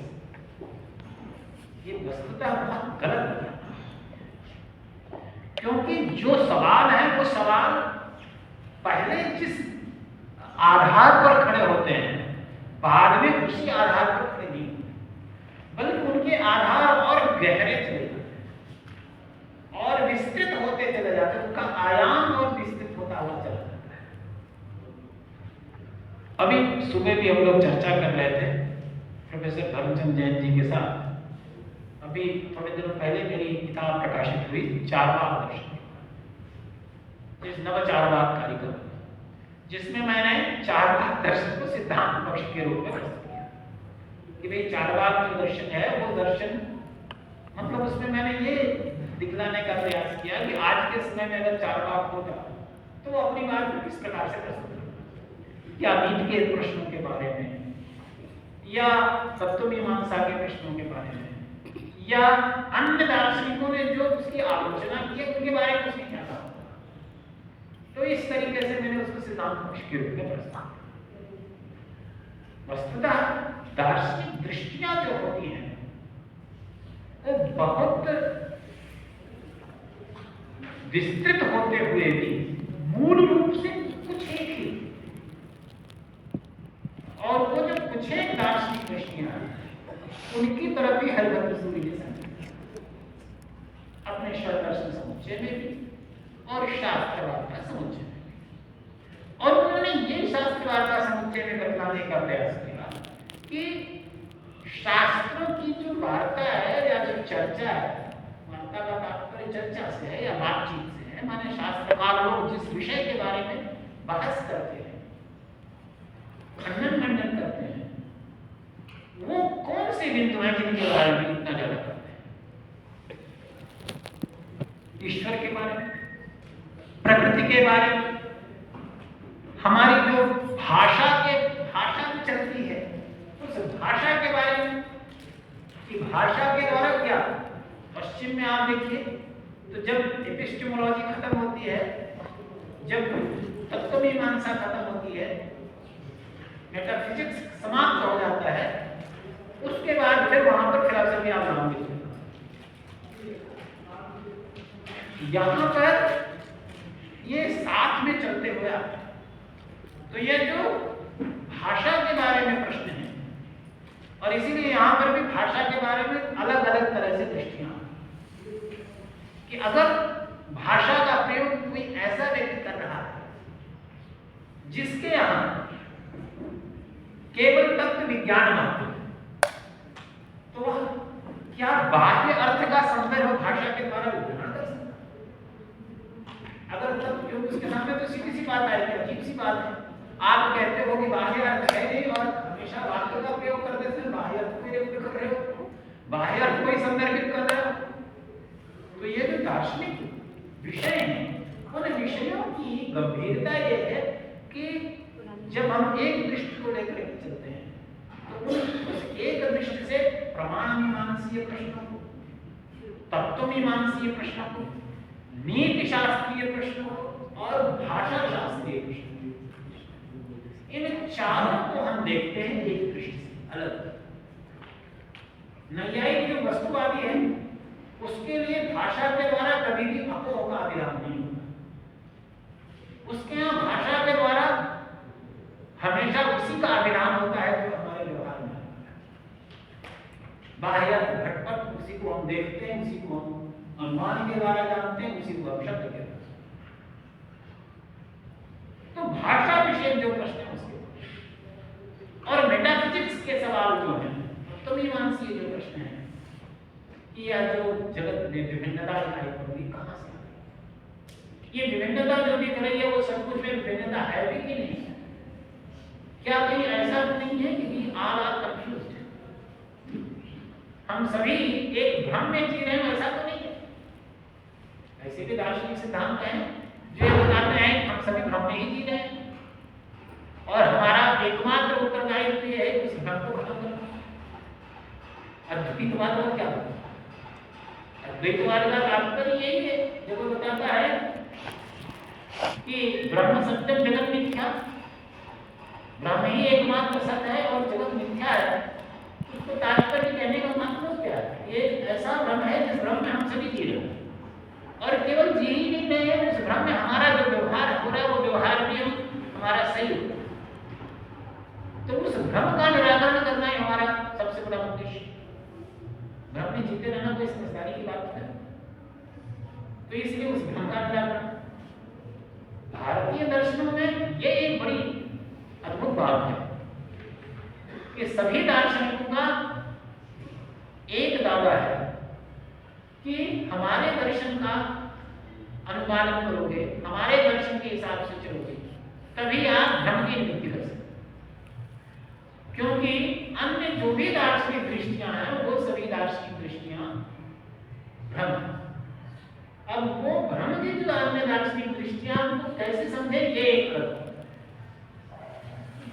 ये वस्तुतः बहुत गलत है। क्योंकि जो सवाल है वो सवाल पहले जिस आधार पर खड़े होते हैं बाद में उसी आधार पर खड़े नहीं होते, बल्कि उनके आधार और गहरे चले जाते और विस्तृत होते चले जाते हैं, उनका आयाम और विस्तृत होता हुआ चला जाता है। अभी सुबह भी हम लोग चर्चा कर रहे थे प्रोफेसर धर्मचंद जैन जी के साथ। अभी थोड़े दिनों पहले मेरी किताब प्रकाशित हुई चारवाक दर्शन, इस नवचारवाक कार्यक्रम, जिसमें मैंने चारवाक दर्शन को सिद्धांत पक्ष के रूप में प्रस्तुत किया कि भाई चारवाक जो दर्शन है वो दर्शन, मतलब उसमें मैंने ये दिखलाने का प्रयास किया कि आज के समय में अगर चारवाक होता तो वो अपनी बात को किस प्रकार से प्रस्तुत करता, या नीति के प्रश्नों के बारे में या तत्वमीमांसा के प्रश्नों के बारे में या अन्य दार्शनिकों ने जो उसकी आलोचना की है उनके बारे में उसने क्या कहा। तो इस तरीके से मैंने उसको सिद्धांत पक्ष के रूप में प्रस्तुत किया। वस्तुतः दार्शनिक दृष्टियां जो होती हैं वो बहुत विस्तृत होते हुए भी मूल रूप से कुछ एक ही, और वो जो कुछ एक दार्शनिक दृष्टियां उनकी तरफ भी हरिभद्र सूरी जैसा अपने षड्दर्शन समुच्चय में भी और शास्त्रवाद का समुच्चय में भी। और उन्होंने ये शास्त्रवाद का समुच्चय में बतलाने का प्रयास किया कि शास्त्रों की जो वार्ता है या जो चर्चा है, वार्ता का तात्पर्य चर्चा से है या बातचीत से है, माने शास्त्रकार लोग जिस विषय के बारे में बहस करते हैं, खंडन मंडन करते हैं, वो कौन हिंदू हैं जिनके बारे में इतना ज्यादा करते हैं, ईश्वर के बारे में, प्रकृति के बारे में, हमारी जो भाषा में चलती है उस भाषा के बारे में, कि भाषा के द्वारा क्या, पश्चिम में आप देखिए तो जब एपिस्टेमोलॉजी खत्म होती है, जब तत्वमीमांसा खत्म होती है, मेटाफिजिक्स समाप्त हो जाता है, उसके बाद फिर वहां पर फिलॉसफी आप नाम यहां पर ये साथ में चलते हुए आते हैं। तो ये जो भाषा के बारे में प्रश्न है, और इसीलिए यहां पर भी भाषा के बारे में अलग अलग तरह से दृष्टियां, कि अगर भाषा का प्रयोग कोई ऐसा व्यक्ति कर रहा है जिसके यहां केवल तत्व विज्ञान मात्र, तो वह क्या बाह्य अर्थ का संदर्भ भाषा के द्वारा ग्रहण कर सकता है? अगर तत्व, क्योंकि उसके सामने तो सीधी सी बात आएगी, अजीब सी बात है, आप कहते हो कि बाह्य अर्थ है नहीं और हमेशा वाक्य का प्रयोग करते हैं, बाह्य अर्थ को प्रयोग कर रहे हो, बाह्य अर्थ को ही संदर्भित कर रहे हो। तो ये जो दार्शनिक विषय हैं, उन विषयों की गंभीरता ये है कि जब हम एक दृष्टि को लेकर चलते हैं तो उस एक दृष्टि से प्रमाण मीमांसीय प्रश्नों को, तत्व मीमांसीय प्रश्नों को, नीति शास्त्रीय प्रश्नों को और भाषा शास्त्रीय प्रश्नों, इन चारों को हम देखते हैं एक दृष्टि से अलग। नैयायिक जो वस्तुवादी है उसके लिए भाषा के द्वारा कभी भी अपोह का अभिराम नहीं होता, उसके यहाँ भाषा के द्वारा हमेशा उसी का अभिराम होता है जो हमारे व्यवहार में बाह्य घटपट, उसी को हम देखते हैं, उसी को हम अनुमान के द्वारा जानते हैं, उसी को हम शब्द के द्वारा। तो भाषा विषय जो प्रश्न है उसके, और मेटाफिजिक्स के सवाल जो है, तो मीमांसीय जो प्रश्न है कि यह जो जगत में विभिन्नता दिखाई पड़ रही कहां से आ रही, ये विभिन्नता जो दिख रही है वो सब कुछ में विभिन्नता है भी कि नहीं? क्या कहीं ऐसा तो नहीं है कि ऑल आर कंफ्यूज्ड, हम सभी एक भ्रम में जी रहे हैं? ऐसा तो नहीं है। ऐसे भी दार्शनिक सिद्धांत हैं जो ये बताते हैं कि हम सभी भ्रम में ही जी रहे हैं और हमारा एकमात्र उत्तरदायित्व ये है कि उस भ्रम को खत्म करना। अद्वैतवाद और क्या होता है? अद्वैतवाद का तात्पर्य यही है जो वो बताता है कि ब्रह्म सत्यम जगत मिथ्या, ब्रह्म ही एकमात्र सत्य है और जगत मिथ्या है। उसको तात्पर्य कहने का मतलब क्या है? ये ऐसा ब्रह्म है जिस ब्रह्म में हम सभी जी रहे हैं, और केवल जी ही नहीं है, उस ब्रह्म में हमारा जो व्यवहार हो रहा है वो व्यवहार भी हमारा सही होता है। तो उस भ्रम का निराकरण करना ही हमारा सबसे बड़ा उद्देश्य। भ्रम में जीते रहना कोई समझदारी की बात है, तो इसलिए उस भ्रम का निराकरण भारतीय दर्शनों में ये एक बड़ी अद्भुत बात है कि सभी दार्शनिकों का एक दावा है कि हमारे दर्शन का अनुपालन करोगे, हमारे दर्शन के हिसाब से चलोगे, तभी आप भ्रम की निवृत्ति कर सकते। क्योंकि अन्य जो भी दार्शनिक दृष्टियां हैं वो सभी दार्शनिक दृष्टियां भ्रम है। अब वो भ्रम की जो अन्य दार्शनिक दृष्टियां उनको कैसे समझे, ये एक अलग।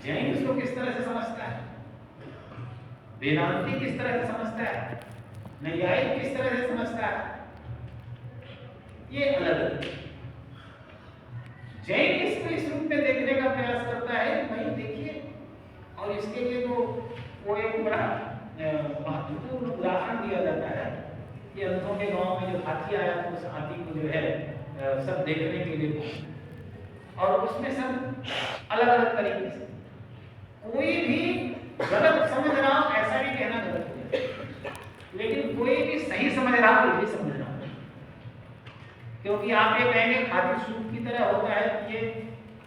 जैन इसको किस तरह से समझता है, वेदांती किस तरह से समझता है, नैयायिक किस तरह से समझता है, ये अलग है। जैन इसको इस रूप में देखने का प्रयास करता है, भाई देखिए, और इसके लिए तो वो एक बड़ा महत्वपूर्ण उदाहरण दिया जाता है कि अंधों के गांव में जो हाथी आया तो उस हाथी को जो है सब देखने के लिए, और उसमें सब अलग अलग तरीके से, कोई भी गलत समझ रहा हो ऐसा भी कहना गलत है, लेकिन कोई भी सही समझ रहा हो ये भी समझ रहा हो, क्योंकि आप ये कहेंगे हाथी सूप की तरह होता है, ये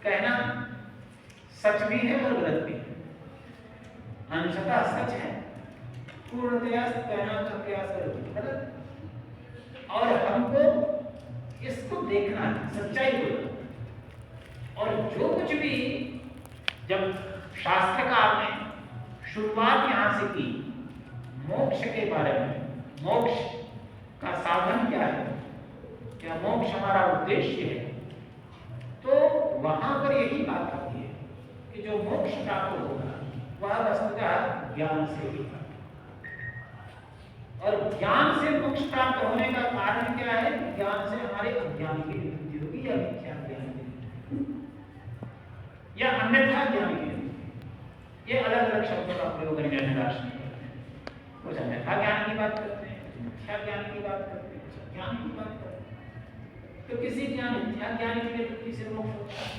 कहना सच भी है और गलत भी है, अंशतः सच है, पूर्णतया कहना का प्रयास गलत। और हमको इसको देखना है, सच्चाई को, और जो कुछ भी जब शास्त्रकार ने शुरुआत यहां से की, मोक्ष के बारे में, मोक्ष का साधन क्या है, क्या मोक्ष हमारा उद्देश्य है, तो वहां पर यही बात आती है कि जो मोक्ष प्राप्त होगा वह वस्तुतः ज्ञान से ही प्राप्त, और ज्ञान से मोक्ष प्राप्त होने का कारण क्या है? ज्ञान से हमारे अज्ञान की निवृत्ति होगी, या मिथ्या ज्ञान की या अन्यथा ज्ञान की। ये अलग अलग शब्दों का प्रयोग करेंगे दार्शनिक करते हैं। कुछ अन्यथा ज्ञान की बात करते हैं, कुछ मिथ्या ज्ञान की बात करते हैं, कुछ ज्ञान की बात करते हैं। तो किसी ज्ञान मिथ्या ज्ञान की निवृत्ति से मोक्ष होता है,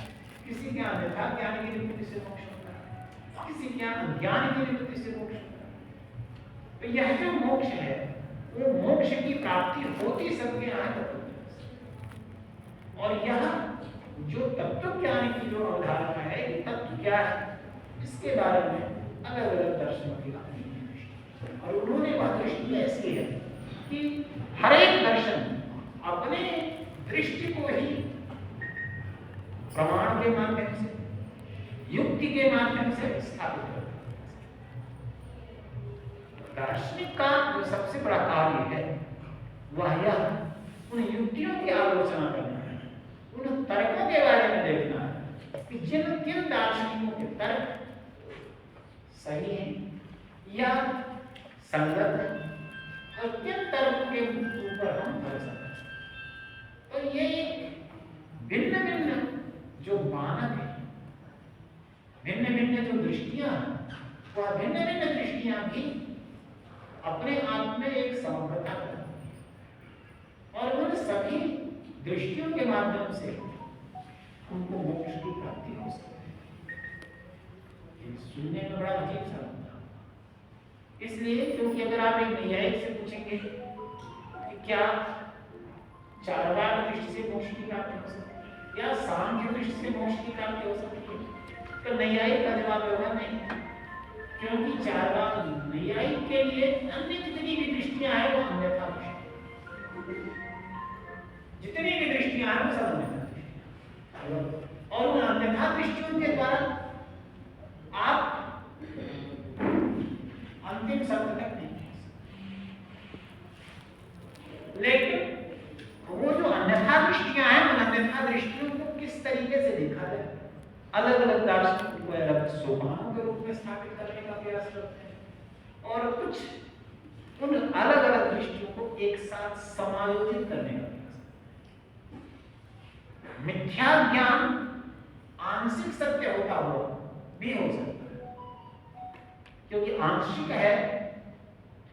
किसी ज्ञान अन्यथा ज्ञान की निवृत्ति से मोक्ष होता है, किसी ज्ञान ज्ञान की निवृत्ति से मोक्ष होता है। तो यह जो मोक्ष है वो मोक्ष की प्राप्ति होती सबके यहाँ तत्व, और यह जो तत्व ज्ञान की जो अवधारणा है, ये तत्व क्या है, इसके बारे में अलग अलग दर्शनों की अपनी दृष्टि, और उन्होंने वह दृष्टि ऐसी है कि हर एक दर्शन अपने दृष्टि को ही प्रमाण के माध्यम से, युक्ति के माध्यम से स्थापित करता है। दार्शनिक का जो सबसे बड़ा कार्य है वह यह उन युक्तियों की आलोचना करना है, उन तर्कों के बारे में देखना है कि किन दार्शनिकों के तर्क सही है या संगत है, और किन तर्कों के ऊपर हम भरोसा करें। तो ये भिन्न भिन्न जो मानक है, भिन्न भिन्न जो दृष्टियां, वह भिन्न भिन्न दृष्टियां भी अपने आप में एक समग्रता करती है, और उन सभी दृष्टियों के माध्यम से उनको मोक्ष की प्राप्ति हो सकती है। सुनने में बड़ा अजीब सा होता है, इसलिए क्योंकि अगर आप एक न्यायिक से पूछेंगे कि क्या चार्वाक दृष्टि से मोक्ष की प्राप्ति हो सकती है या सांख्य दृष्टि से मोक्ष की प्राप्ति हो सकती है, तो न्यायिक का जवाब होगा नहीं, क्योंकि चार्वाक न्यायिक के लिए अन्य जितनी भी दृष्टियां हैं वो अन्यथा दृष्टि, जितनी भी दृष्टियां हैं वो सब अन्यथा दृष्टि, और उन अन्यथा दृष्टियों के द्वारा आप अंतिम सत्य तक नहीं पहुंच सकते। लेकिन वो जो अन्यथा दृष्टियां हैं, उन अन्यथा दृष्टियों को किस तरीके से देखा जाए, अलग अलग दार्शनिक को अलग सोपानों के रूप में स्थापित करने का प्रयास करते हैं, और कुछ उन अलग अलग दृष्टियों को एक साथ समायोजित करने का प्रयास करते हैं। मिथ्या ज्ञान आंशिक सत्य होता हुआ भी हो सकता है, क्योंकि आंशिक है,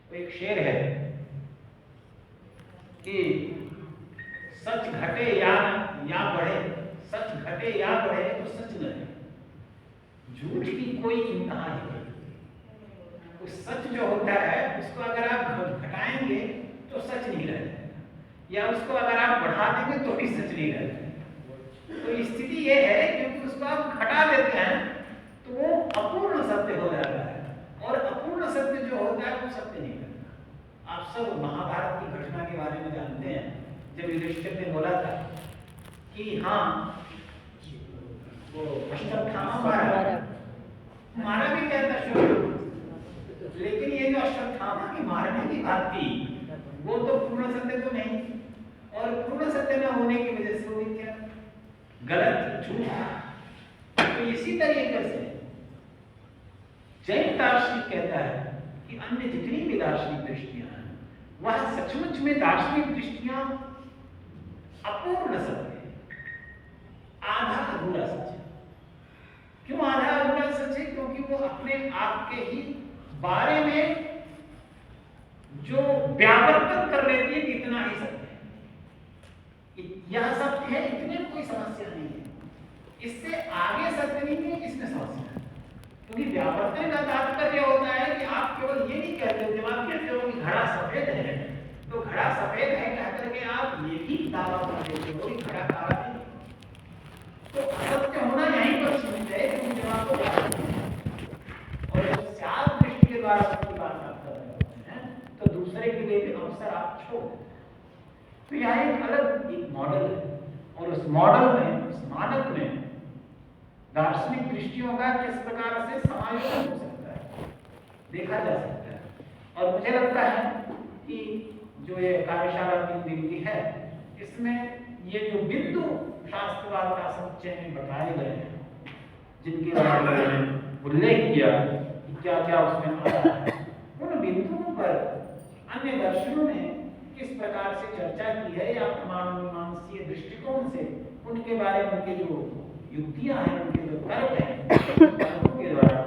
तो एक शेर है कि सच घटे या बढ़े, सच घटे या बढ़े तो सच न है, झूठ की कोई इंतहा नहीं। उस सच जो होता है उसको अगर आप घटाएंगे तो सच नहीं रह जाएगा, या उसको अगर आप बढ़ा देंगे तो भी सच नहीं रह जाएगा। तो स्थिति ये है क्योंकि उसको आप घटा देते हैं तो वो अपूर्ण सत्य हो जाता है, और अपूर्ण सत्य जो होता है वो सत्य नहीं रहता। आप सब महाभारत की घटना के बारे में जानते हैं, जब युधिष्ठिर ने बोला था कि हाँ वो अश्वत्थामा मारा भी कहता शुरू, लेकिन ये जो अश्वत्थामा की मारने की बात थी वो तो पूर्ण सत्य तो नहीं, और पूर्ण सत्य न होने की वजह से वो क्या गलत झूठ। तो इसी तरीके से जैन दार्शनिक कहता है कि अन्य जितनी भी दार्शनिक दृष्टियां हैं वह सचमुच में दार्शनिक दृष्टियां अपूर्ण सत्य है, आधा अधूरा सच है। क्यों आधा अधूरा सच है? क्योंकि वो अपने आप के ही बारे में जो व्यावर्तन कर लेती है कि इतना ही सत्य है, यह सत्य है, इतने में कोई समस्या नहीं है, इससे आगे सत्य नहीं है, इसमें समस्या है। क्योंकि व्यावर्तन का तात्पर्य होता है कि आप केवल ये नहीं कहते, जब आप कहते हो कि घड़ा सफेद है तो घड़ा सफेद है कह करके आप ये भी दावा कर देते हो कि घड़ा काला है। तो असत्य होना यहीं पर सीमित है, क्योंकि जब आपको और विचार दृष्टि के द्वारा आपकी बात आप कर रहे हैं तो दूसरे के लिए भी अवसर आप छोड़। तो यह एक अलग एक मॉडल है, और उस मॉडल में, उस मानक में दार्शनिक दृष्टियों का किस प्रकार से समायोजन हो सकता है देखा जा सकता है। और मुझे लगता है कि जो ये कार्यशाला 3 दिन की है, इसमें ये जो बिंदु शास्त्रवाद का समुच्चय में बताए गए हैं, जिनके बारे में उल्लेख किया कि क्या क्या उसमें आता है, उन बिंदुओं पर अन्य दर्शनों ने किस प्रकार से चर्चा की है या प्रमाण-मीमांसीय दृष्टिकोण से उनके बारे में उनके जो युक्तियां हैं, उनके जो तर्क हैं, तर्कों के द्वारा,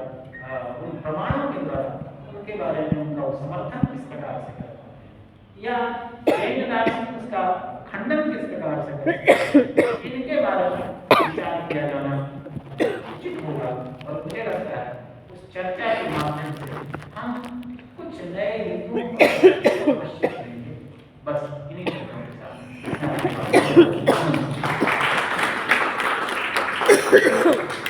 उन प्रमाणों के द्वारा उनके बारे में उनका समर्थन किस प्रकार से करता है या जैन दार्शनिक उसका खंडन किस प्रकार से करता है, इनके बारे में विचार किया जाना उचित होगा। और मुझे लगता है उस चर्चा के माध्यम से हम कुछ नए बिंदुओं